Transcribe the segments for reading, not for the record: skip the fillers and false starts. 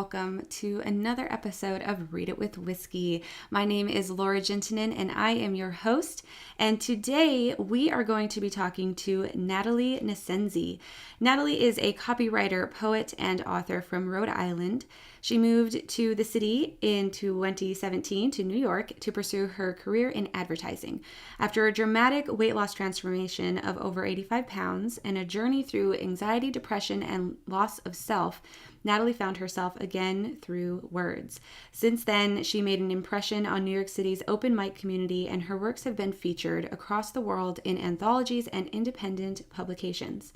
welcome to another episode of Read It with Whiskey. My name is Laura Juntunen and I am your host. And today we are going to be talking to Natalie Nascenzi. Natalie is a copywriter, poet, and author from Rhode Island. She moved to the city in 2017 to New York to pursue her career in advertising. After a dramatic weight loss transformation of over 85 pounds and a journey through anxiety, depression, and loss of self, Natalie found herself again through words. Since then, she made an impression on New York City's open mic community, and her works have been featured across the world in anthologies and independent publications.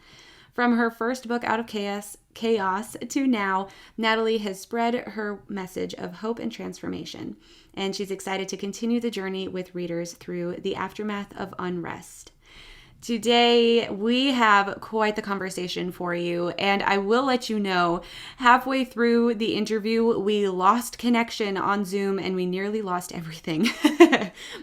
From her first book, Out of Chaos, to now, Natalie has spread her message of hope and transformation, and she's excited to continue the journey with readers through the Aftermath of Unrest. Today, we have quite the conversation for you, and I will let you know, halfway through the interview, we lost connection on Zoom and we nearly lost everything,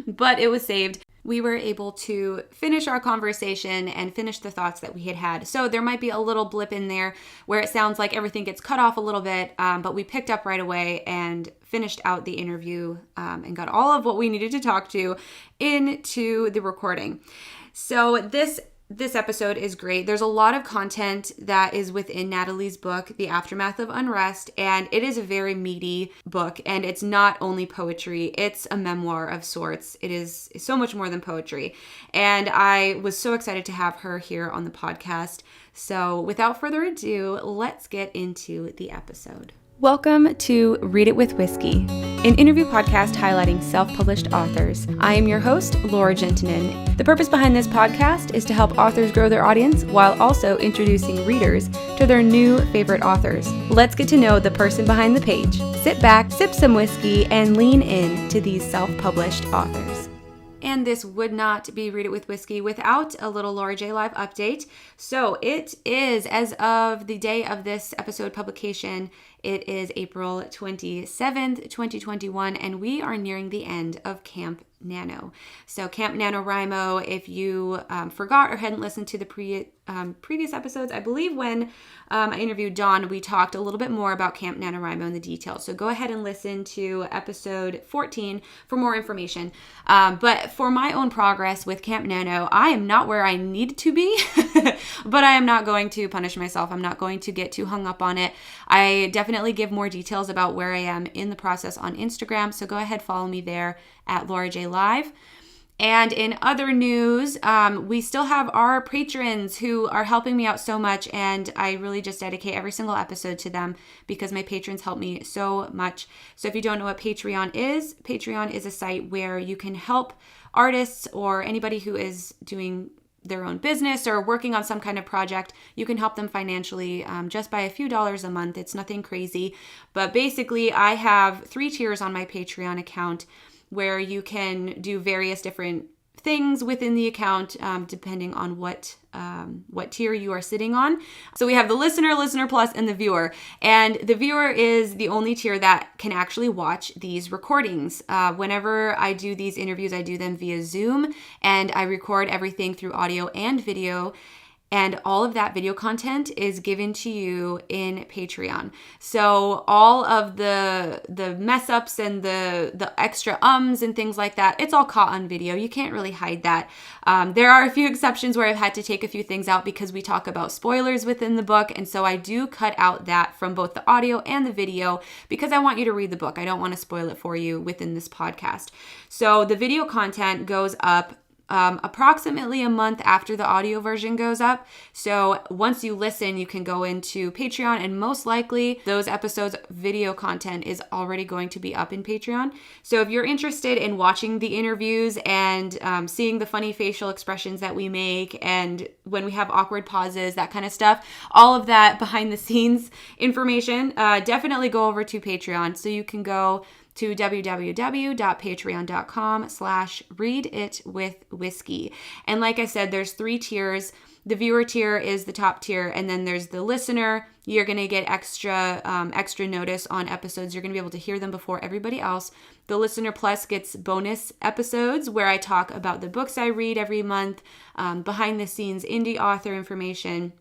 but it was saved. We were able to finish our conversation and finish the thoughts that we had. So there might be a little blip in there where it sounds like everything gets cut off a little bit, but we picked up right away and finished out the interview and got all of what we needed to talk to into the recording. So this episode is great. There's a lot of content that is within Natalie's book, The Aftermath of Unrest, and it is a very meaty book, and it's not only poetry, it's a memoir of sorts. It is so much more than poetry, and I was so excited to have her here on the podcast. So without further ado, let's get into the episode. Welcome to Read It with Whiskey, an interview podcast highlighting self-published authors. I am your host, Laura Juntunen. The purpose behind this podcast is to help authors grow their audience while also introducing readers to their new favorite authors. Let's get to know the person behind the page. Sit back, sip some whiskey, and lean in to these self-published authors. And this would not be Read It with Whiskey without a little Laura J Live update. So it is, as of the day of this episode publication, it is April 27th, 2021, and we are nearing the end of Camp Nano. So Camp NaNoWriMo, if you forgot or hadn't listened to the previous episodes, I believe when I interviewed Dawn, we talked a little bit more about Camp NaNoWriMo and the details. So go ahead and listen to episode 14 for more information. But for my own progress with Camp Nano, I am not where I need to be, but I am not going to punish myself. I'm not going to get too hung up on it. I definitely give more details about where I am in the process on Instagram. So go ahead, follow me there at Laura J Live. And in other news, we still have our patrons who are helping me out so much, and I really just dedicate every single episode to them because my patrons help me so much. So if you don't know what Patreon is a site where you can help artists or anybody who is doing their own business or working on some kind of project. You can help them financially just by a few dollars a month. It's nothing crazy. But basically, I have 3 tiers on my Patreon account where you can do various different things within the account depending on what tier you are sitting on. So we have the listener plus, and the viewer. And the viewer is the only tier that can actually watch these recordings. Whenever I do these interviews, I do them via Zoom, and I record everything through audio and video. And all of that video content is given to you in Patreon. So all of the mess ups and the extra ums and things like that, it's all caught on video. You can't really hide that. There are a few exceptions where I've had to take a few things out because we talk about spoilers within the book. And so I do cut out that from both the audio and the video because I want you to read the book. I don't want to spoil it for you within this podcast. So the video content goes up approximately a month after the audio version goes up. So once you listen, you can go into Patreon, and most likely those episodes video content is already going to be up in Patreon. So if you're interested in watching the interviews and seeing the funny facial expressions that we make and when we have awkward pauses, that kind of stuff, all of that behind the scenes information, definitely go over to Patreon. So you can go to www.patreon.com/readitwithwhiskey. And like I said, there's 3 tiers. The viewer tier is the top tier, and then there's the listener. You're going to get extra notice on episodes. You're going to be able to hear them before everybody else. The Listener Plus gets bonus episodes where I talk about the books I read every month, behind the scenes indie author information.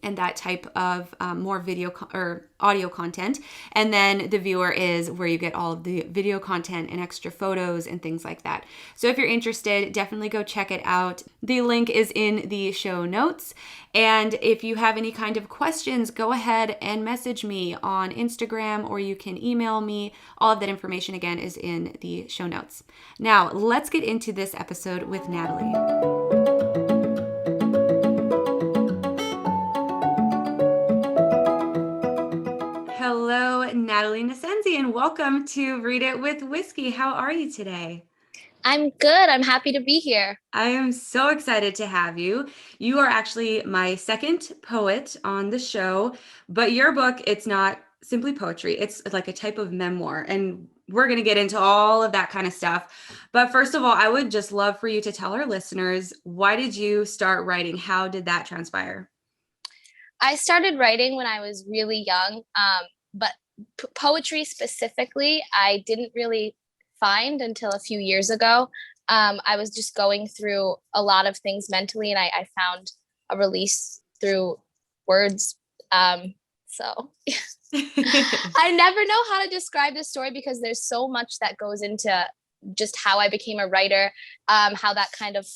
and that type of more or audio content. And then the viewer is where you get all of the video content and extra photos and things like that. So if you're interested, definitely go check it out. The link is in the show notes. And if you have any kind of questions, go ahead and message me on Instagram, or you can email me. All of that information, again, is in the show notes. Now, let's get into this episode with Natalie. Hello, Natalie Nascenzi, and welcome to Read It with Whiskey. How are you today? I'm good. I'm happy to be here. I am so excited to have you. You are actually my second poet on the show, but your book, it's not simply poetry. It's like a type of memoir, and we're going to get into all of that kind of stuff. But first of all, I would just love for you to tell our listeners, why did you start writing? How did that transpire? I started writing when I was really young, but poetry specifically, I didn't really find until a few years ago. I was just going through a lot of things mentally, and I found a release through words. So I never know how to describe this story because there's so much that goes into just how I became a writer, how that kind of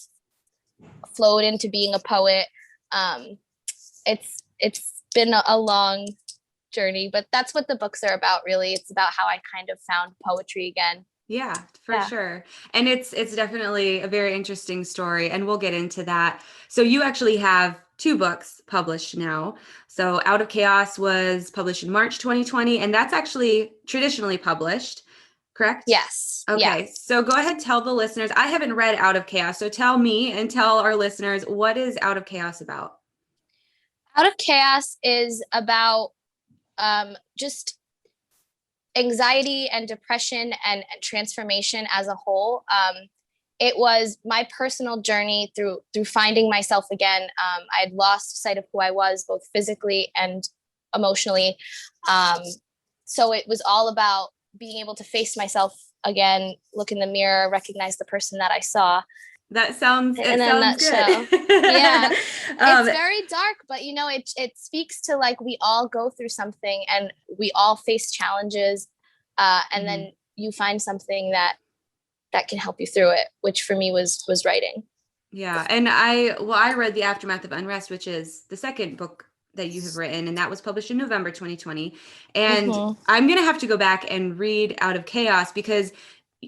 flowed into being a poet. It's been a long journey, but that's what the books are about, really. It's about how I kind of found poetry again. Yeah, for sure. And it's definitely a very interesting story, and we'll get into that. So you actually have 2 books published now. So Out of Chaos was published in March 2020, and that's actually traditionally published, correct? Yes. Okay, Yeah. so go ahead, tell the listeners. I haven't read Out of Chaos, so tell me and tell our listeners, what is Out of Chaos about? Out of Chaos is about just anxiety and depression and transformation as a whole. It was my personal journey through finding myself again. I had lost sight of who I was, both physically and emotionally. So it was all about being able to face myself again, look in the mirror, recognize the person that I saw. That sounds, in a nutshell. Good. Yeah. It's very dark, but it speaks to, like, we all go through something and we all face challenges. And then you find something that can help you through it, which for me was writing. Yeah. And I read The Aftermath of Unrest, which is the second book that you have written, and that was published in November 2020. And I'm going to have to go back and read Out of Chaos because,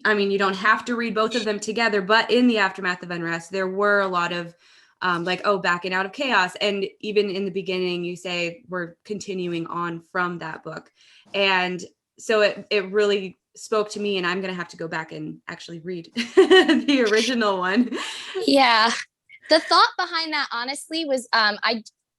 I mean, you don't have to read both of them together, but in The Aftermath of Unrest, there were a lot of back and Out of Chaos. And even in the beginning, you say we're continuing on from that book. And so it really spoke to me, and I'm going to have to go back and actually read the original one. Yeah. The thought behind that, honestly, was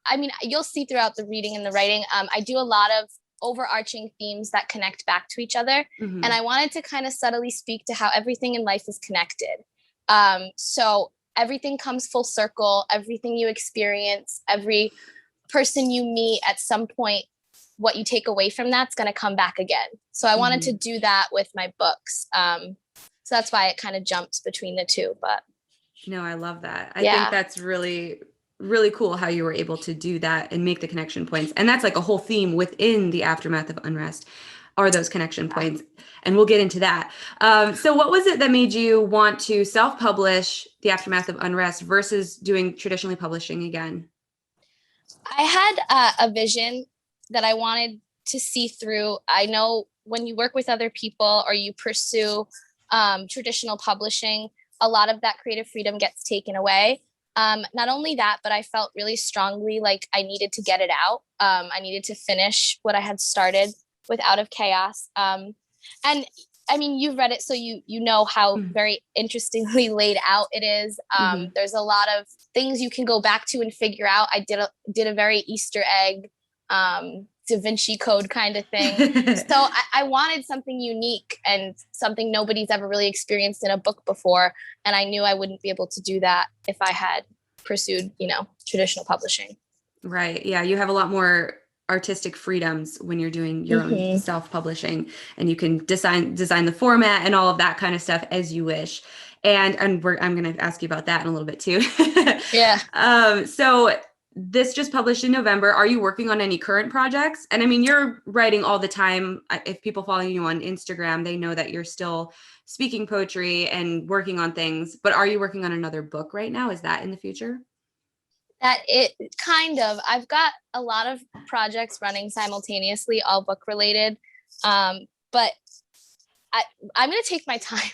I mean, you'll see throughout the reading and the writing, I do a lot of overarching themes that connect back to each other. And I wanted to kind of subtly speak to how everything in life is connected. So everything comes full circle, everything you experience, every person you meet at some point, what you take away from that's going to come back again. So I wanted to do that with my books. So that's why it kind of jumps between the two. But no, I love that. I think that's really, really cool how you were able to do that and make the connection points. And that's like a whole theme within The Aftermath of Unrest are those connection points. And we'll get into that. So what was it that made you want to self-publish The Aftermath of Unrest versus doing traditionally publishing again? I had a vision that I wanted to see through. I know when you work with other people or you pursue traditional publishing, a lot of that creative freedom gets taken away. Not only that, but I felt really strongly like I needed to get it out. I needed to finish what I had started with Out of Chaos. And I mean, you've read it, so you know how very interestingly laid out it is. There's a lot of things you can go back to and figure out. I did a very Easter egg, Da Vinci Code kind of thing. So I wanted something unique and something nobody's ever really experienced in a book before. And I knew I wouldn't be able to do that if I had pursued, traditional publishing. Right. Yeah. You have a lot more artistic freedoms when you're doing your own self-publishing, and you can design the format and all of that kind of stuff as you wish. And I'm going to ask you about that in a little bit too. Yeah. So this just published in November. Are you working on any current projects? And I mean, you're writing all the time. If people follow you on Instagram, they know that you're still speaking poetry and working on things, but are you working on another book right now? Is that in the future? That it kind of, I've got a lot of projects running simultaneously, all book related. But I'm going to take my time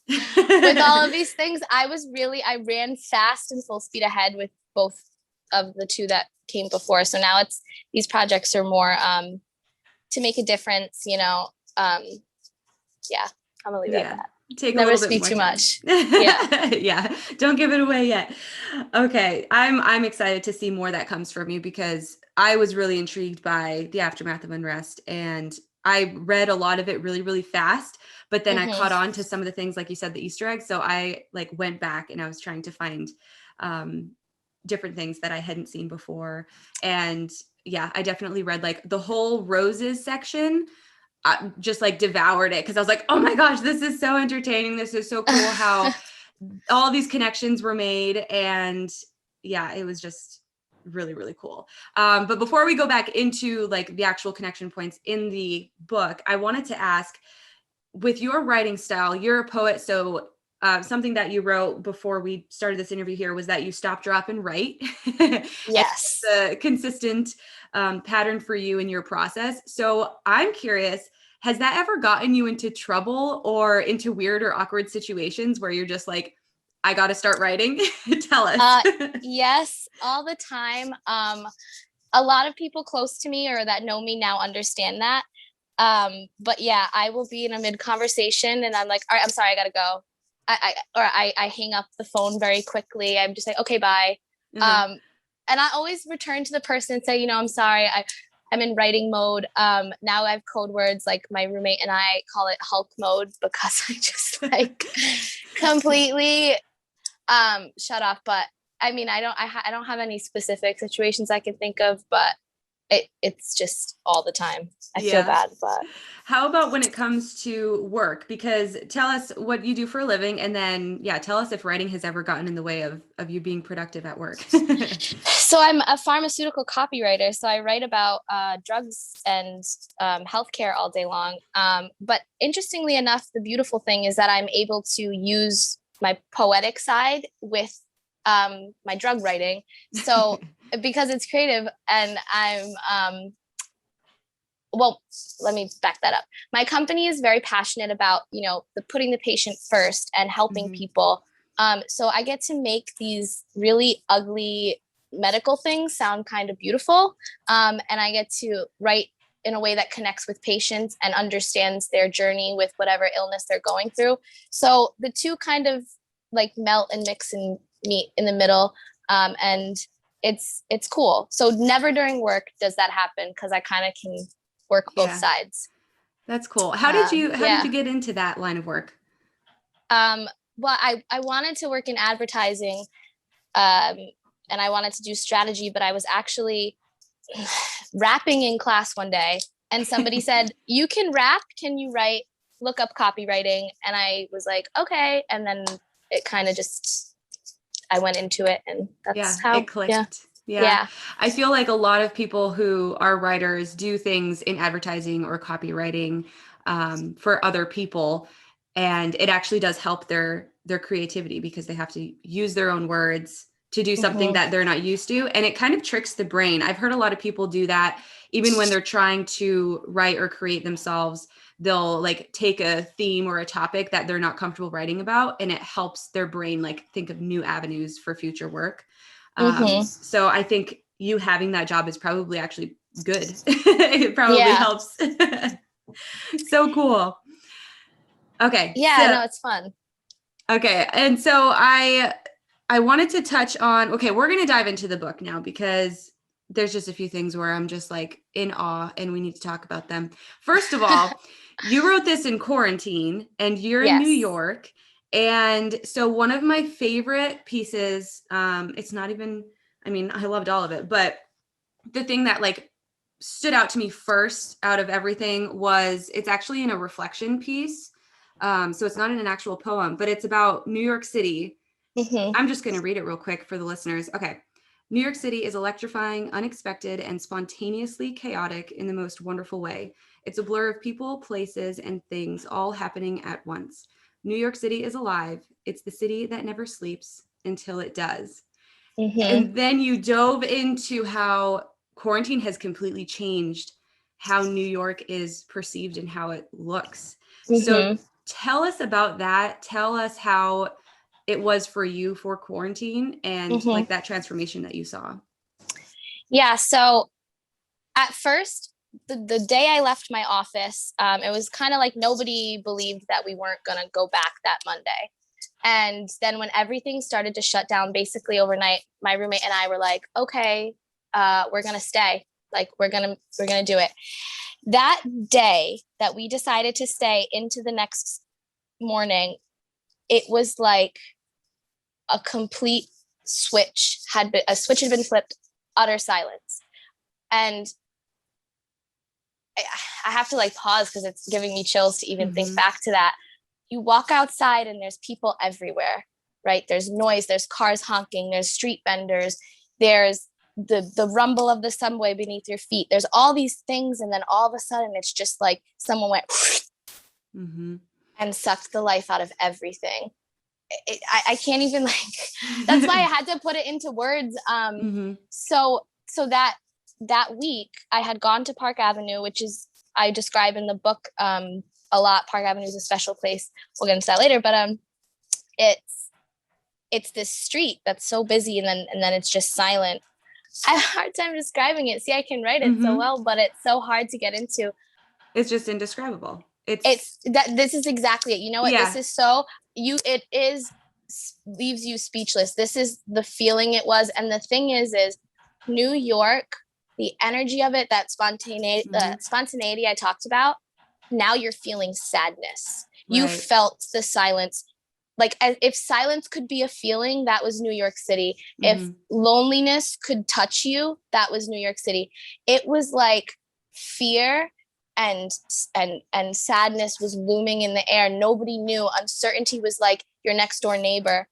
with all of these things. I ran fast and full speed ahead with both of the two that came before. So now these projects are more to make a difference, yeah, I'm gonna leave it at that. Take Never a little bit speak more too time. much. Yeah. Yeah. Don't give it away yet. Okay. I'm excited to see more that comes from you because I was really intrigued by the Aftermath of Unrest, and I read a lot of it really, really fast, but then I caught on to some of the things, like you said, the Easter eggs. So I like went back and I was trying to find different things that I hadn't seen before. And yeah, I definitely read like the whole roses section. I just like devoured it because I was like, oh my gosh, this is so entertaining. This is so cool how all these connections were made. And yeah, it was just really, really cool. But before we go back into like the actual connection points in the book, I wanted to ask, with your writing style, you're a poet. So something that you wrote before we started this interview here was that you stop, drop, and write. Yes. It's a consistent pattern for you in your process. So I'm curious, has that ever gotten you into trouble or into weird or awkward situations where you're just like, I got to start writing? Tell us. Yes, all the time. A lot of people close to me or that know me now understand that. But yeah, I will be in a mid conversation and I'm like, all right, I'm sorry, I gotta go. I hang up the phone very quickly. I'm just like, okay, bye. Mm-hmm. And I always return to the person and say, I'm sorry, I'm in writing mode. Now I have code words, like my roommate and I call it Hulk mode because I just like completely shut off. But I mean, I don't have any specific situations I can think of, but it's just all the time. I feel bad, but how about when it comes to work? Because tell us what you do for a living, and then tell us if writing has ever gotten in the way of you being productive at work. So I'm a pharmaceutical copywriter. So I write about drugs and healthcare all day long. But interestingly enough, the beautiful thing is that I'm able to use my poetic side with my drug writing. So because it's creative and well, let me back that up. My company is very passionate about, the putting the patient first and helping people. So I get to make these really ugly medical things sound kind of beautiful. And I get to write in a way that connects with patients and understands their journey with whatever illness they're going through. So the two kind of like melt and mix and meet in the middle. And it's cool. So never during work does that happen because I kind of can work both sides. That's cool. How did you get into that line of work? Well, I wanted to work in advertising, and I wanted to do strategy, but I was actually rapping in class one day and somebody said, you can rap, can you write? Look up copywriting. And I was like, okay. And then it kind of just, I went into it and that's how it clicked. Yeah. I feel like a lot of people who are writers do things in advertising or copywriting for other people. And it actually does help their creativity because they have to use their own words to do something that they're not used to. And it kind of tricks the brain. I've heard a lot of people do that even when they're trying to write or create themselves. They'll like take a theme or a topic that they're not comfortable writing about, and it helps their brain like think of new avenues for future work. So I think you having that job is probably actually good. It probably helps. So cool. Okay. Yeah, no, it's fun. Okay. And so I wanted to touch on, we're going to dive into the book now because there's just a few things where I'm just like in awe and we need to talk about them. First of all, you wrote this in quarantine and you're in New York. And so one of my favorite pieces, it's not even, I mean, I loved all of it, but the thing that like stood out to me first out of everything was it's actually in a reflection piece. So it's not in an actual poem, but it's about New York City. I'm just going to read it real quick for the listeners. Okay. New York City is electrifying, unexpected, and spontaneously chaotic in the most wonderful way. It's a blur of people, places, and things all happening at once. New York City is alive. It's the city that never sleeps until it does. Mm-hmm. And then you dove into how quarantine has completely changed how New York is perceived and how it looks. So Mm-hmm. tell us about that. Tell us how it was for you for quarantine and Mm-hmm. like that transformation that you saw. Yeah. So at first, the day I left my office, it was kind of like nobody believed that we weren't going to go back that Monday. And then when everything started to shut down basically overnight, my roommate and I were like, okay, we're going to stay. Like we're going to do it. That day that we decided to stay into the next morning, it was like a complete a switch had been flipped, utter silence. And I have to like pause because it's giving me chills to even think back to that. You walk outside and there's people everywhere, right? There's noise, there's cars honking, there's street vendors, there's the rumble of the subway beneath your feet. There's all these things, and then all of a sudden it's just like someone went and sucked the life out of everything. I can't even like. That's why I had to put it into words. So that week I had gone to Park Avenue, which is I describe in the book a lot. Park Avenue is a special place. We'll get into that later, but it's this street that's so busy, and then it's just silent. I have a hard time describing it. See, I can write it so well, but it's so hard to get into. It's just indescribable. It's that this is exactly it. You know what? Yeah. This is so it is leaves you speechless. This is the feeling it was. And the thing is New York, the energy of it, that spontaneity I talked about, now you're feeling sadness. Right. You felt the silence. Like if silence could be a feeling, that was New York City. If loneliness could touch you, that was New York City. It was like fear and sadness was looming in the air. Nobody knew. Uncertainty was like your next door neighbor.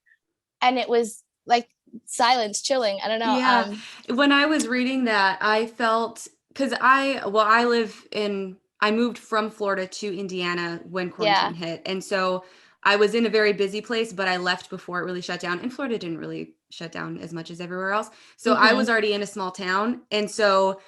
And it was like silence, chilling. I don't know. Yeah. When I was reading that, I felt, because I moved from Florida to Indiana when quarantine hit. And so I was in a very busy place, but I left before it really shut down. And Florida didn't really shut down as much as everywhere else. So I was already in a small town. And so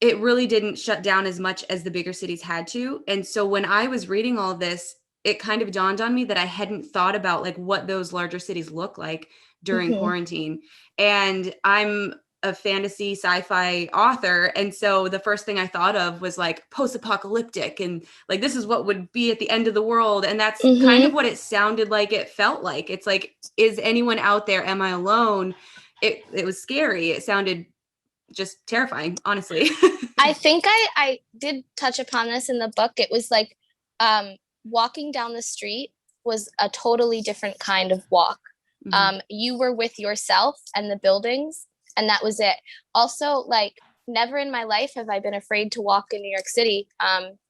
it really didn't shut down as much as the bigger cities had to. And so when I was reading all this, it kind of dawned on me that I hadn't thought about like what those larger cities look like during quarantine. And I'm a fantasy sci-fi author. And so the first thing I thought of was like post-apocalyptic and like, this is what would be at the end of the world. And that's kind of what it sounded like. It felt like, it's like, is anyone out there? Am I alone? It was scary. It sounded just terrifying, honestly. I think I did touch upon this in the book. It was like walking down the street was a totally different kind of walk. You were with yourself and the buildings, and that was it. Also, like never in my life have I been afraid to walk in New York City.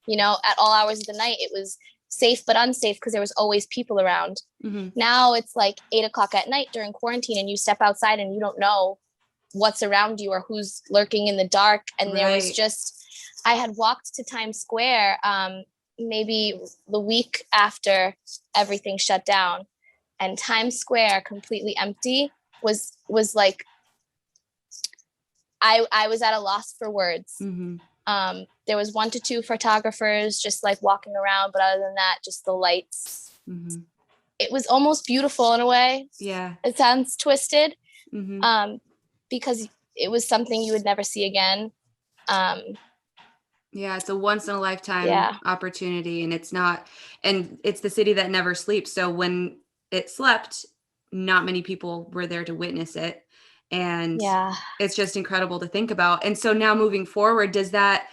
You know, at all hours of the night, it was safe but unsafe because there was always people around. Now it's like 8:00 at night during quarantine, and you step outside and you don't know what's around you or who's lurking in the dark. And there was just, I had walked to Times Square maybe the week after everything shut down, and Times Square completely empty was like, I was at a loss for words. There was 1 to 2 photographers just like walking around, but other than that, just the lights. It was almost beautiful in a way. Yeah. It sounds twisted. Because it was something you would never see again. Yeah, it's a once in a lifetime opportunity, and it's the city that never sleeps. So when it slept, not many people were there to witness it. And it's just incredible to think about. And so now moving forward, does that,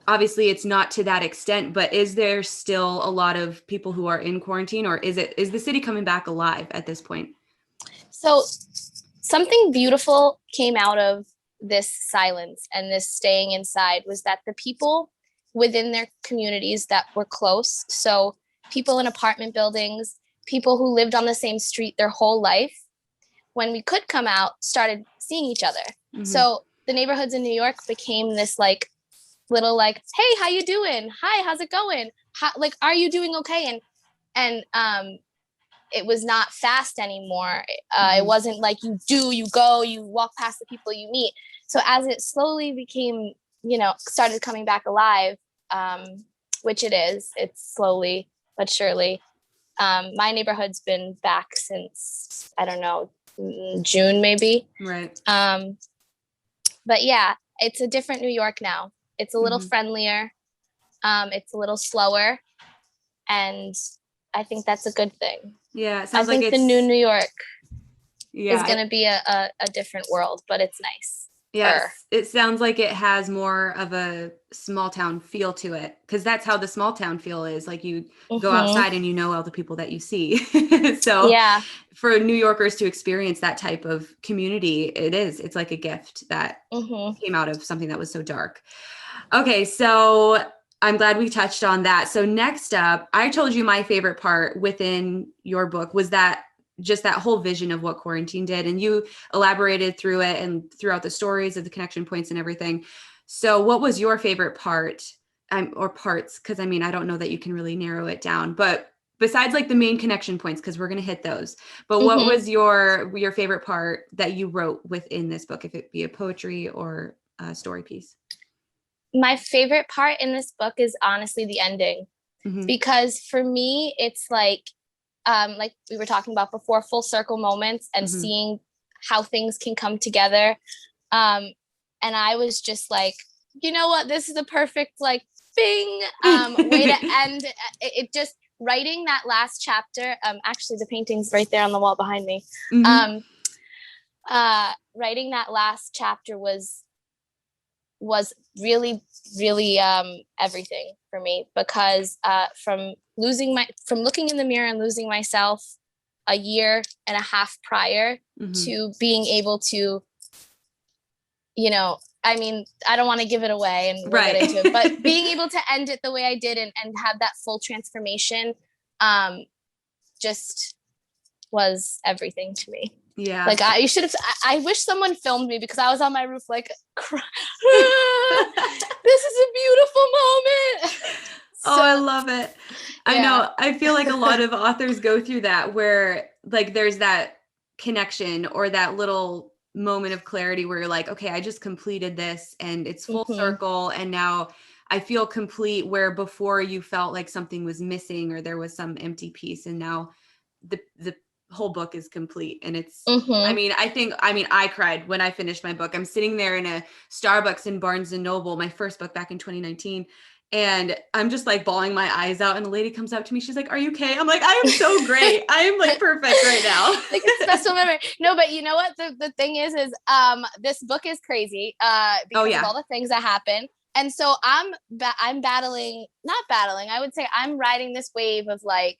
obviously it's not to that extent, but is there still a lot of people who are in quarantine, or is the city coming back alive at this point? So something beautiful came out of this silence and this staying inside was that the people within their communities that were close, so people in apartment buildings, people who lived on the same street their whole life, when we could come out, started seeing each other. So the neighborhoods in New York became this like little like, hey, how you doing? Hi, how's it going? Like, are you doing okay? And it was not fast anymore. It wasn't like you go, you walk past the people you meet. So as it slowly became, started coming back alive, which it's slowly but surely. My neighborhood's been back since, I don't know, June maybe. Right. But yeah, it's a different New York now. It's a little friendlier. It's a little slower. And I think that's a good thing. Yeah. It sounds I think the new New York is going to be a different world, but it's nice. Yes. It sounds like it has more of a small town feel to it, because that's how the small town feel is. Like you go outside and you know all the people that you see. So yeah, for New Yorkers to experience that type of community, it's like a gift that came out of something that was so dark. Okay. So I'm glad we touched on that. So next up, I told you my favorite part within your book was that just that whole vision of what quarantine did. And you elaborated through it and throughout the stories of the connection points and everything. So what was your favorite part or parts? Because I mean, I don't know that you can really narrow it down, but besides like the main connection points, because we're going to hit those. But what was your favorite part that you wrote within this book, if it be a poetry or a story piece? My favorite part in this book is honestly the ending, because for me, it's like we were talking about before, full circle moments and seeing how things can come together. And I was just like, you know what, this is the perfect like bing way to end it. Just writing that last chapter. Actually, the painting's right there on the wall behind me. Writing that last chapter was really, really everything for me, because from looking in the mirror and losing myself a year and a half prior to being able to, I mean, I don't want to give it away and we'll get into it, but being able to end it the way I did and have that full transformation just was everything to me. Yeah. Like I wish someone filmed me, because I was on my roof like, this is a beautiful moment. Oh, I love it. I know. I feel like a lot of authors go through that, where like there's that connection or that little moment of clarity where you're like, okay, I just completed this and it's full circle. And now I feel complete, where before you felt like something was missing or there was some empty piece. And now the whole book is complete. And it's, I cried when I finished my book. I'm sitting there in a Starbucks in Barnes and Noble, my first book back in 2019. And I'm just like bawling my eyes out. And a lady comes up to me. She's like, are you okay? I'm like, I am so great. I am like perfect right now. Like a special memory. No, but you know what? The thing is this book is crazy because of all the things that happen. And so I'm battling, not battling, I would say I'm riding this wave of like,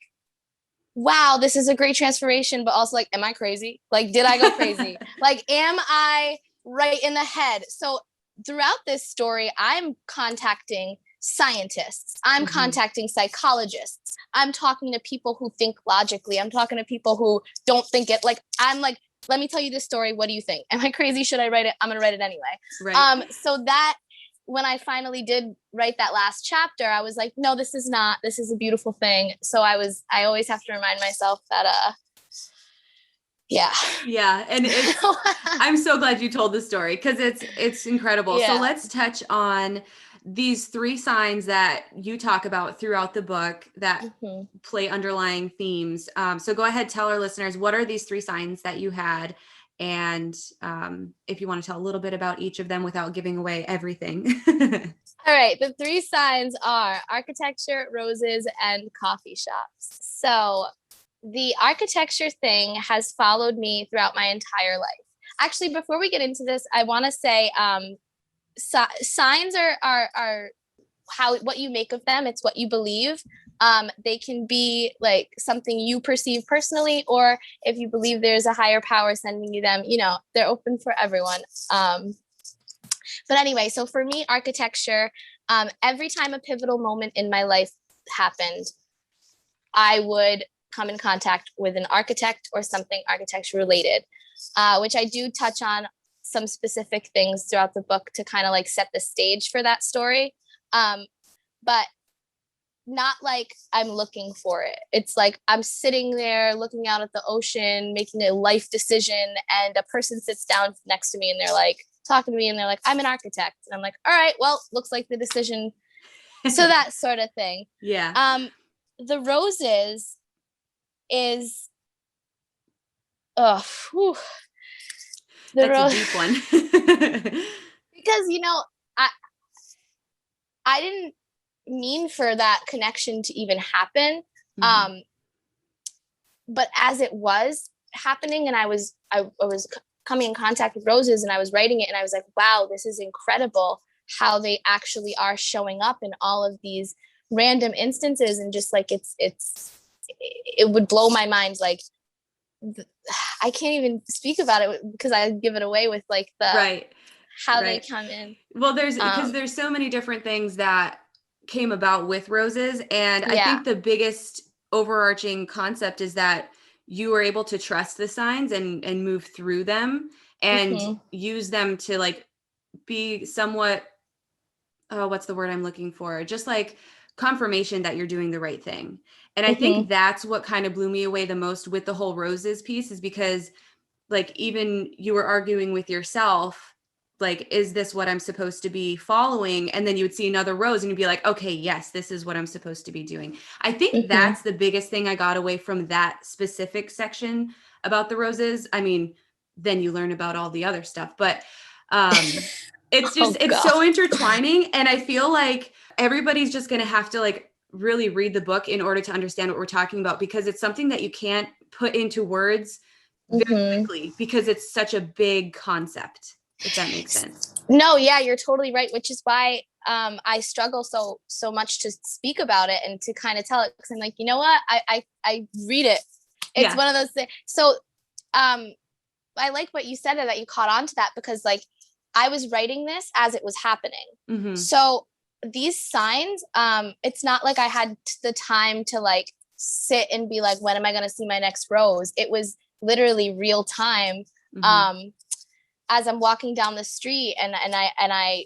wow, this is a great transformation, but also like, am I crazy? Like, did I go crazy? Like, am I right in the head? So throughout this story, I'm contacting scientists. I'm contacting psychologists. I'm talking to people who think logically. I'm talking to people who don't think it. Like, I'm like, let me tell you this story. What do you think? Am I crazy? Should I write it? I'm going to write it anyway. Right. So that when I finally did write that last chapter, I was like, no, this is a beautiful thing. So I always have to remind myself that, yeah. And I'm so glad you told the story, because it's incredible. So let's touch on these 3 signs that you talk about throughout the book that play underlying themes. So go ahead, tell our listeners, what are these 3 signs that you had? And if you want to tell a little bit about each of them without giving away everything. All right. The 3 signs are architecture, roses, and coffee shops. So the architecture thing has followed me throughout my entire life. Actually, before we get into this, I want to say signs are what you make of them. It's what you believe. They can be like something you perceive personally, or if you believe there's a higher power sending you them, they're open for everyone. But anyway, so for me, architecture, every time a pivotal moment in my life happened, I would come in contact with an architect or something architecture related. which I do touch on some specific things throughout the book to kind of like set the stage for that story. But not like I'm looking for it. It's like I'm sitting there looking out at the ocean, making a life decision, and a person sits down next to me and they're like talking to me and they're like, I'm an architect. And I'm like, all right, well, looks like the decision. So that sort of thing. Yeah. The roses is whew. That's a deep one. Because, you know, I didn't mean for that connection to even happen. Mm-hmm. But as it was happening and I was coming in contact with roses and I was writing it and I was like, wow, this is incredible how they actually are showing up in all of these random instances. And just like, it would blow my mind. Like, I can't even speak about it because I give it away with like how they come in. Well, there's so many different things that came about with roses. And I think the biggest overarching concept is that you were able to trust the signs and move through them and use them to like be somewhat, what's the word I'm looking for? Just like confirmation that you're doing the right thing. And I think that's what kind of blew me away the most with the whole roses piece, is because like, even you were arguing with yourself, like, is this what I'm supposed to be following? And then you would see another rose and you'd be like, okay, yes, this is what I'm supposed to be doing. I think that's the biggest thing I got away from that specific section about the roses. I mean, then you learn about all the other stuff, but it's just, it's so intertwining. And I feel like everybody's just going to have to like really read the book in order to understand what we're talking about, because it's something that you can't put into words very quickly because it's such a big concept, if that makes sense. No, yeah, you're totally right, which is why I struggle so much to speak about it and to kind of tell it, because I'm like, you know what, I read it. It's one of those things. So I like what you said, that you caught on to that, because like I was writing this as it was happening. So these signs, it's not like I had the time to like sit and be like, when am I going to see my next rose? It was literally real time. As I'm walking down the street and I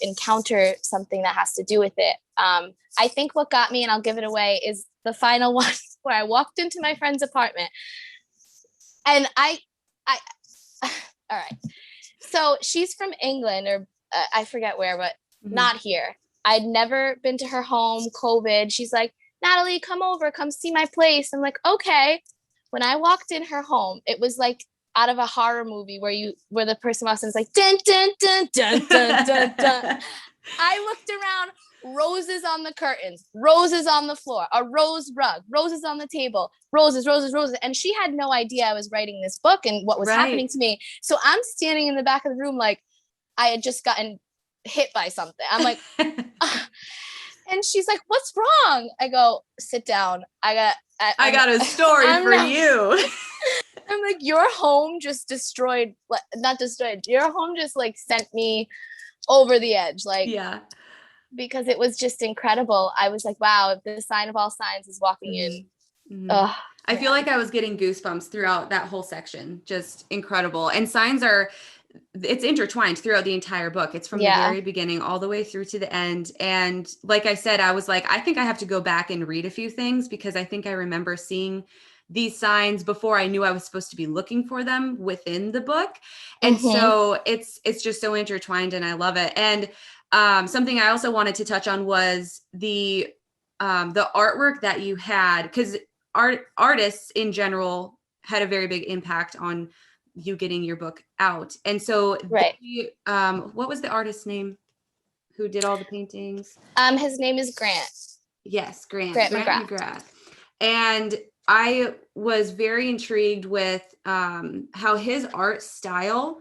encounter something that has to do with it. I think what got me, and I'll give it away, is the final one where I walked into my friend's apartment and I all right. So she's from England, or I forget where, but not here. I'd never been to her home, COVID. She's like, Natalie, come over, come see my place. I'm like, okay. When I walked in her home, it was like out of a horror movie where the person walks in is like, dun, dun, dun, dun, dun, dun, dun. I looked around, roses on the curtains, roses on the floor, a rose rug, roses on the table, roses, roses, roses. And she had no idea I was writing this book and what was happening to me. So I'm standing in the back of the room like I had just gotten hit by something. I'm like, and she's like, what's wrong? I go, sit down. I got a story for you. I'm like, your home just not destroyed. Your home just like sent me over the edge. Like, because it was just incredible. I was like, wow, if the sign of all signs is walking in. I feel like I was getting goosebumps throughout that whole section. Just incredible. And signs it's intertwined throughout the entire book. It's from the very beginning all the way through to the end. And like I said, I was like, I think I have to go back and read a few things, because I think I remember seeing these signs before I knew I was supposed to be looking for them within the book. And so it's just so intertwined and I love it. And something I also wanted to touch on was the artwork that you had, because artists in general had a very big impact on you getting your book out. And so what was the artist's name who did all the paintings? His name is Grant. Yes, Grant McGrath. And I was very intrigued with how his art style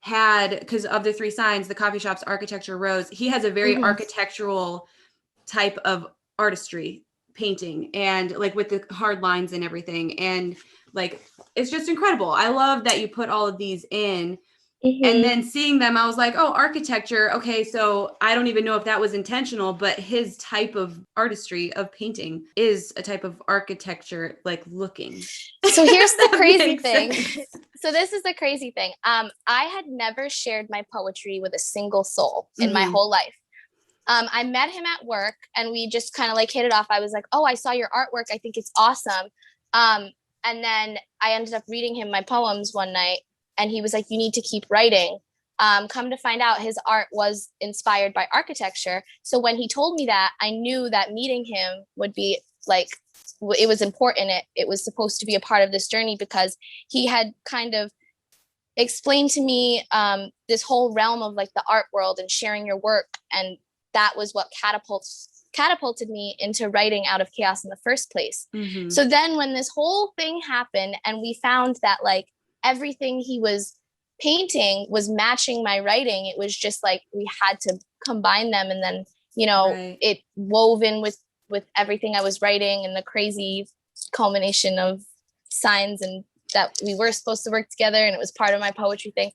had, because of the three signs, the coffee shops, architecture, rose, he has a very architectural type of artistry painting, and like with the hard lines and everything. And like, it's just incredible. I love that you put all of these in. And Mm-hmm. then seeing them, I was like, oh, architecture. Okay, so I don't even know if that was intentional, but his type of artistry of painting is a type of architecture, like looking. So here's the That crazy makes thing. sense. So this is the crazy thing. I had never shared my poetry with a single soul in my Mm-hmm. whole life. I met him at work and we just kind of like hit it off. I was like, oh, I saw your artwork. I think it's awesome. And then I ended up reading him my poems one night and he was like, you need to keep writing. Come to find out, his art was inspired by architecture. So when he told me that, I knew that meeting him would be like, it was important. It was supposed to be a part of this journey because he had kind of explained to me this whole realm of like the art world and sharing your work, and that was what catapulted me into writing Out of Chaos in the first place. Mm-hmm. So then when this whole thing happened and we found that like everything he was painting was matching my writing, it was just like we had to combine them, and then Right. it wove in with everything I was writing and the crazy culmination of signs and that we were supposed to work together and it was part of my poetry thing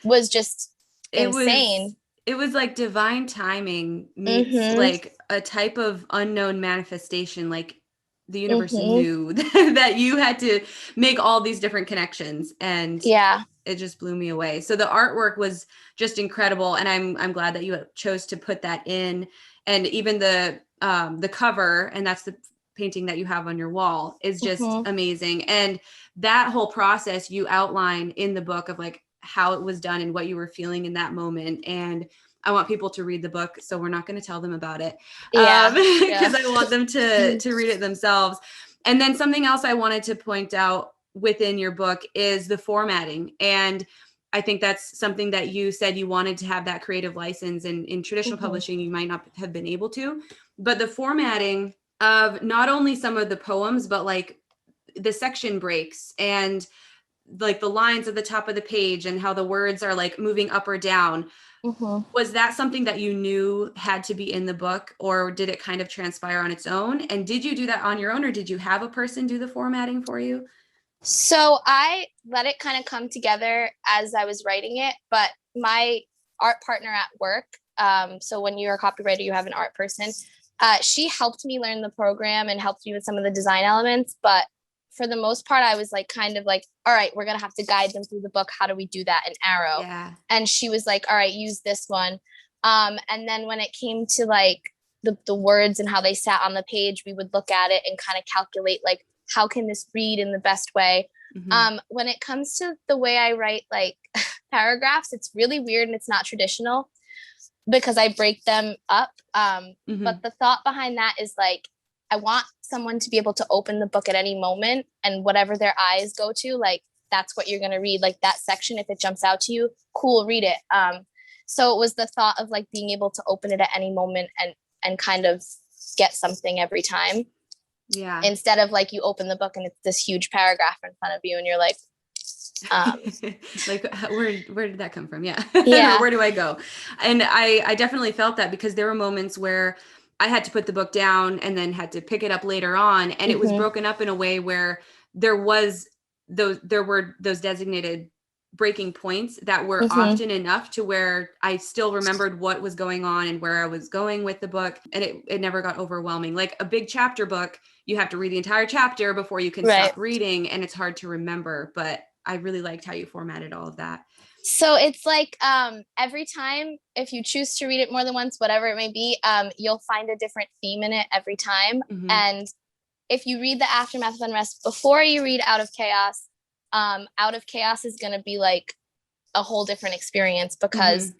was just It was insane. it was like divine timing meets Mm-hmm. like a type of unknown manifestation. Like the universe Mm-hmm. knew that you had to make all these different connections, and Yeah. it just blew me away. So the artwork was just incredible, and I'm glad that you chose to put that in. And even the cover, and that's the painting that you have on your wall, is just Mm-hmm. amazing. And that whole process you outline in the book of like how it was done and what you were feeling in that moment. And I want people to read the book, so we're not going to tell them about it Yeah. Yeah. because I want them to read it themselves. And then something else I wanted to point out within your book is the formatting. And I think that's something that you said you wanted to have that creative license, and in traditional Mm-hmm. publishing you might not have been able to. But the formatting of not only some of the poems, but like the section breaks and like the lines at the top of the page and how the words are like moving up or down. Mm-hmm. Was that something that you knew had to be in the book, or did it kind of transpire on its own? And did you do that on your own, or did you have a person do the formatting for you? So I let it kind of come together as I was writing it, but my art partner at work, so when you're a copywriter, you have an art person. She helped me learn the program and helped me with some of the design elements, but for the most part, I was like kind of like, all right, we're gonna have to guide them through the book. How do we do that in Arrow? Yeah. And she was like, all right, use this one. And then when it came to like the words and how they sat on the page, we would look at it and kind of calculate like how can this read in the best way. Mm-hmm. When it comes to the way I write like paragraphs, it's really weird and it's not traditional because I break them up. Mm-hmm. But the thought behind that is like I want someone to be able to open the book at any moment, and whatever their eyes go to, like that's what you're going to read. Like that section, if it jumps out to you, cool, read it. So it was the thought of like being able to open it at any moment and kind of get something every time, Yeah. instead of like you open the book and it's this huge paragraph in front of you and you're like, um, Like where did that come from? Yeah. Or yeah. where do I go? And I definitely felt that, because there were moments where I had to put the book down and then had to pick it up later on, and it was Mm-hmm. broken up in a way where there were those designated breaking points that were Mm-hmm. often enough to where I still remembered what was going on and where I was going with the book, and it never got overwhelming. Like a big chapter book, you have to read the entire chapter before you can Right. stop reading, and it's hard to remember. But I really liked how you formatted all of that. So it's like every time, if you choose to read it more than once, whatever it may be, you'll find a different theme in it every time. Mm-hmm. And if you read the Aftermath of Unrest before you read Out of Chaos, Out of Chaos is going to be like a whole different experience Mm-hmm. because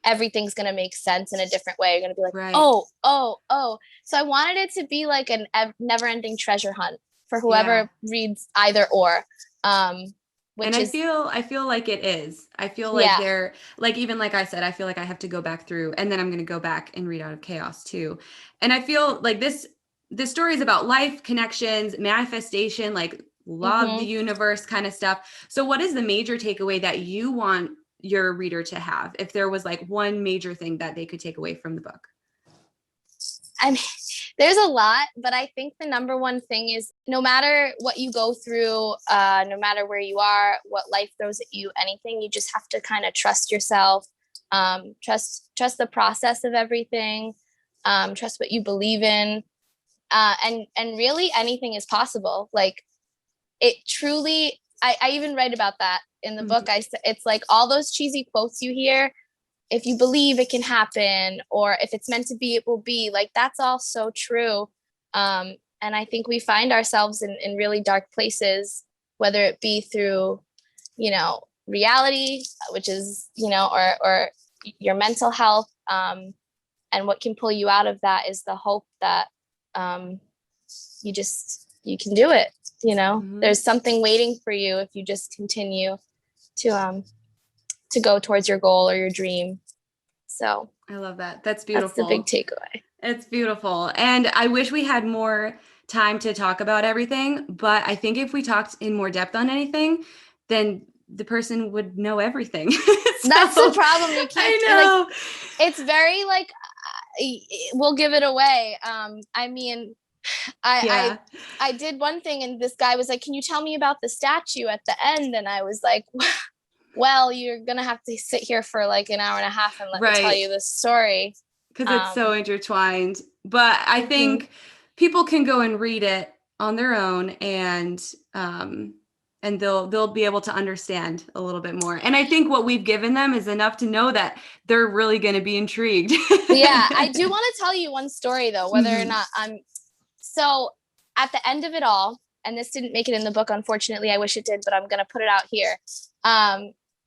everything's going to make sense in a different way. You're going to be like, Right. oh, oh, oh. So I wanted it to be like an never ending treasure hunt for Yeah. whoever reads either or, um, And which is, I feel like it is. I feel like yeah. they're like, even like I said, I feel like I have to go back through, and then I'm going to go back and read Out of Chaos too. And I feel like this story is about life, connections, manifestation, like law of the Mm-hmm. universe kind of stuff. So what is the major takeaway that you want your reader to have, if there was like one major thing that they could take away from the book? I mean, There's a lot, but I think the number one thing is no matter what you go through, no matter where you are, what life throws at you, anything, you just have to kind of trust yourself, trust the process of everything, trust what you believe in, and really anything is possible. Like it truly, I even write about that in the book. It's like all those cheesy quotes you hear. If you believe it can happen, or if it's meant to be, it will be. Like that's all so true. And I think we find ourselves in really dark places, whether it be through, reality, which is, or your mental health. And what can pull you out of that is the hope that you can do it. There's something waiting for you if you just continue to go towards your goal or your dream. So I love that. That's beautiful. That's the big takeaway. It's beautiful. And I wish we had more time to talk about everything, but I think if we talked in more depth on anything, then the person would know everything. That's the problem. You can't. I know. Like, it's very like we'll give it away. I mean, I did one thing, and this guy was like, "Can you tell me about the statue at the end?" And I was like, "Well, you're gonna have to sit here for like an hour and a half and let me tell you this story." Because it's so intertwined. But I think people can go and read it on their own, and they'll be able to understand a little bit more. And I think what we've given them is enough to know that they're really going to be intrigued. Yeah, I do want to tell you one story though, whether or not so at the end of it all, and this didn't make it in the book, unfortunately, I wish it did, but I'm going to put it out here.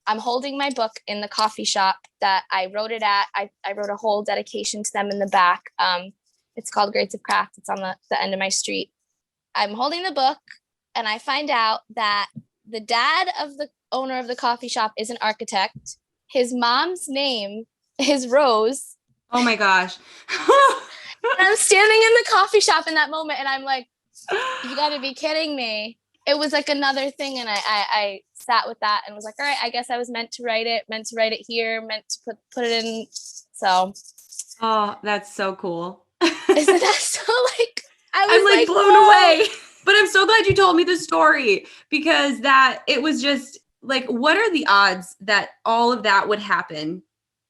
I'm holding my book in the coffee shop that I wrote it at. I wrote a whole dedication to them in the back. It's called Grades of Craft. It's on the end of my street. I'm holding the book, and I find out that the dad of the owner of the coffee shop is an architect. His mom's name is Rose. Oh my gosh. And I'm standing in the coffee shop in that moment, and I'm like, you got to be kidding me. It was like another thing, and I sat with that and was like, all right, I guess I was meant to write it here, meant to put it in. So. Oh, that's so cool. Isn't that so like, I'm like blown away. But I'm so glad you told me the story, because it was just like, what are the odds that all of that would happen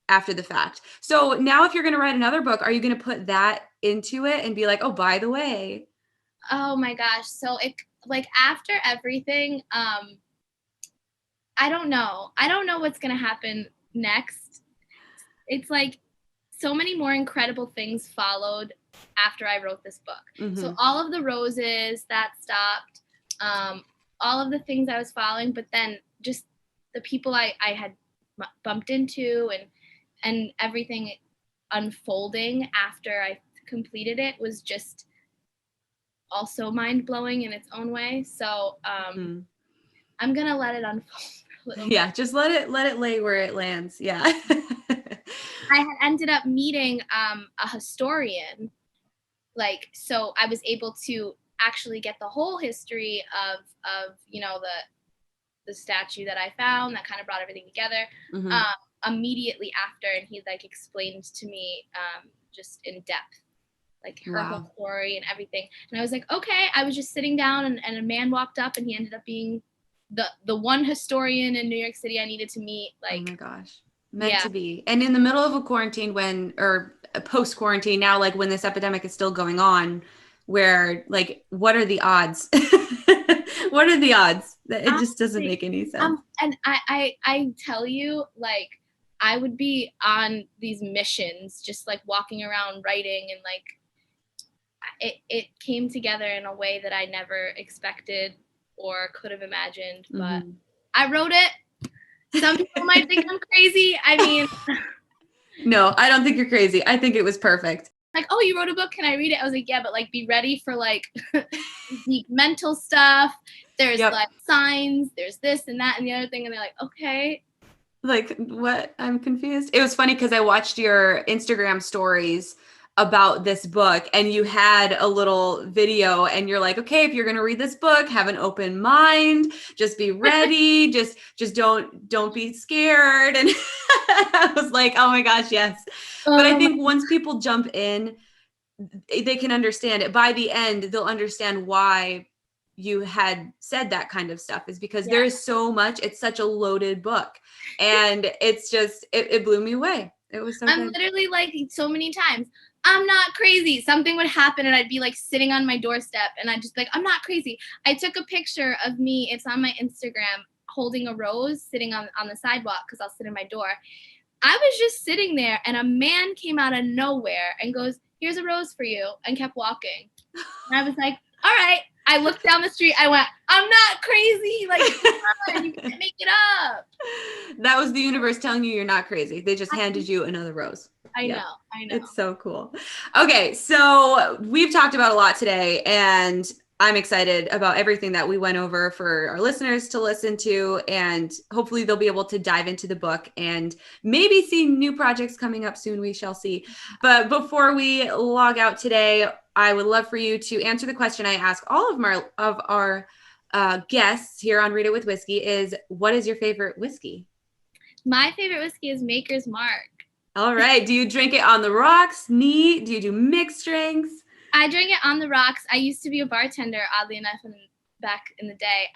after the fact? So now if you're going to write another book, are you going to put that into it and be like, oh, by the way? Oh my gosh. So it like after everything, I don't know what's going to happen next. It's like so many more incredible things followed after I wrote this book. So all of the roses that stopped, all of the things I was following, but then just the people I had bumped into and everything unfolding after I completed it was just also mind-blowing in its own way. So I'm gonna let it unfold for a little bit. Just let it lay where it lands. Yeah. I had ended up meeting a historian, so I was able to actually get the whole history of the statue that I found that kind of brought everything together immediately after, and he explained to me just in depth her whole story and everything. And I was like, okay. I was just sitting down, and a man walked up, and he ended up being the one historian in New York City I needed to meet. Oh my gosh. Meant to be. And in the middle of a quarantine or post quarantine now, when this epidemic is still going on, where what are the odds? What are the odds? That it just doesn't make any sense. And I tell you, I would be on these missions, just walking around writing, and it came together in a way that I never expected or could have imagined. But I wrote it. Some people might think I'm crazy. I mean, no, I don't think you're crazy. I think it was perfect. Oh, you wrote a book. Can I read it? I was like, yeah, but be ready for deep mental stuff. There's signs, there's this and that and the other thing. And they're like, okay. What? I'm confused. It was funny because I watched your Instagram stories about this book, and you had a little video, and you're like, okay, if you're going to read this book, have an open mind, just be ready. just don't be scared. And I was like, oh my gosh, yes. But I think once people jump in, they can understand it. By the end, they'll understand why you had said that kind of stuff, is because there is so much. It's such a loaded book, and it's just, it blew me away. It was so I'm good. literally like, so many times, I'm not crazy. Something would happen and I'd be like sitting on my doorstep and I'd just be like, I'm not crazy. I took a picture of me, it's on my Instagram, holding a rose sitting on the sidewalk because I'll sit in my door. I was just sitting there and a man came out of nowhere and goes, here's a rose for you, and kept walking. And I was like, all right. I looked down the street. I went, I'm not crazy. Like, come on, you can't make it up. That was the universe telling you you're not crazy. They just handed you another rose. I know. It's so cool. Okay, so we've talked about a lot today, and I'm excited about everything that we went over for our listeners to listen to, and hopefully they'll be able to dive into the book and maybe see new projects coming up soon. We shall see. But before we log out today, I would love for you to answer the question I ask all of our guests here on Read It with Whiskey is, what is your favorite whiskey? My favorite whiskey is Maker's Mark. All right. Do you drink it on the rocks, neat? Do you do mixed drinks? I drink it on the rocks. I used to be a bartender, oddly enough, back in the day.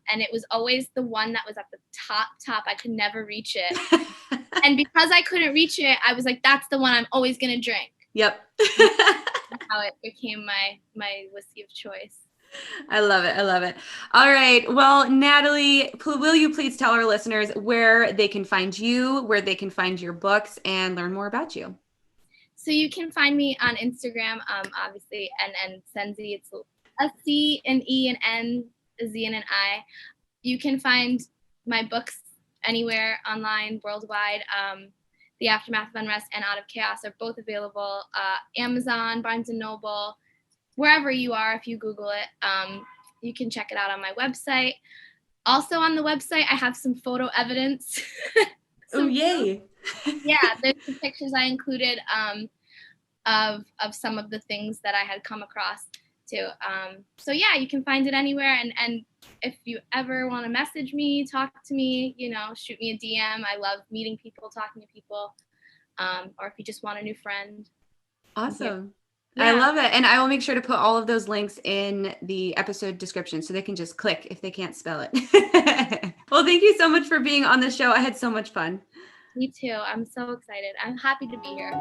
And it was always the one that was at the top. I could never reach it. And because I couldn't reach it, I was like, that's the one I'm always going to drink. Yep. That's how it became my whiskey of choice. I love it. I love it. All right. Well, Natalie, will you please tell our listeners where they can find you, where they can find your books, and learn more about you? So you can find me on Instagram, obviously, and Nascenzi. It's a C, an E, an N, a Z, and an I. You can find my books anywhere online, worldwide. The Aftermath of Unrest and Out of Chaos are both available. Amazon, Barnes & Noble, wherever you are, if you Google it, you can check it out on my website. Also on the website, I have some photo evidence. Oh, yay. Yeah, there's some pictures I included of some of the things that I had come across too. So yeah, you can find it anywhere. And if you ever want to message me, talk to me, shoot me a DM. I love meeting people, talking to people. Or if you just want a new friend. Awesome. Yeah. I love it. And I will make sure to put all of those links in the episode description so they can just click if they can't spell it. Well, thank you so much for being on the show. I had so much fun. Me too. I'm so excited. I'm happy to be here.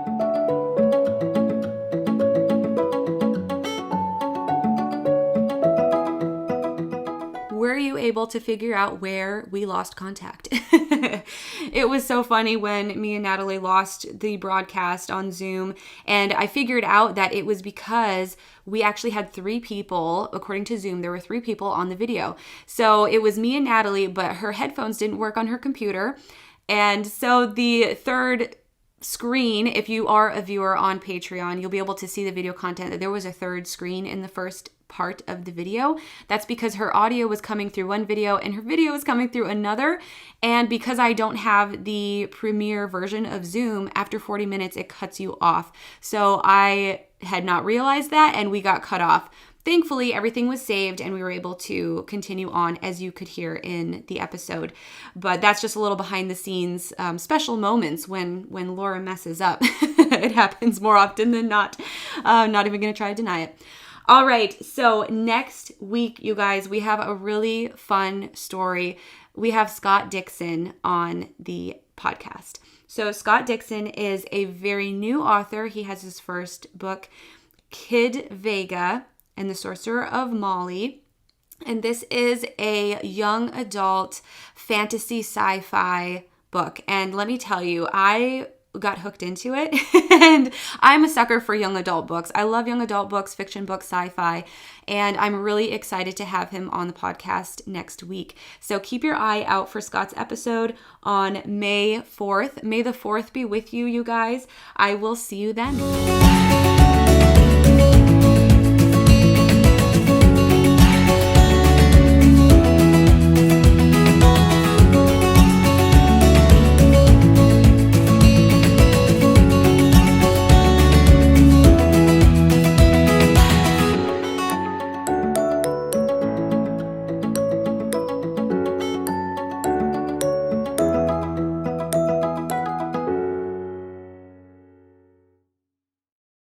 Were you able to figure out where we lost contact? It was so funny when me and Natalie lost the broadcast on Zoom, and I figured out that it was because we actually had 3 people, according to Zoom, there were 3 people on the video. So it was me and Natalie, but her headphones didn't work on her computer. And so the third screen, if you are a viewer on Patreon, you'll be able to see the video content that there was a third screen in the first part of the video. That's because her audio was coming through one video and her video was coming through another. And because I don't have the premiere version of Zoom, after 40 minutes, it cuts you off. So I had not realized that and we got cut off. Thankfully, everything was saved and we were able to continue on, as you could hear in the episode. But that's just a little behind the scenes special moments when Laura messes up. It happens more often than not. Not even going to try to deny it. All right, so next week, you guys, we have a really fun story. We have Scott Dixon on the podcast. So Scott Dixon is a very new author. He has his first book, Kid Vega and the Sorcerer of Mali. And this is a young adult fantasy sci-fi book. And let me tell you, I got hooked into it and I'm a sucker for young adult books. I love young adult books, fiction books, sci-fi, and I'm really excited to have him on the podcast next week. So keep your eye out for Scott's episode on May 4th. May the 4th be with you, you guys. I will see you then.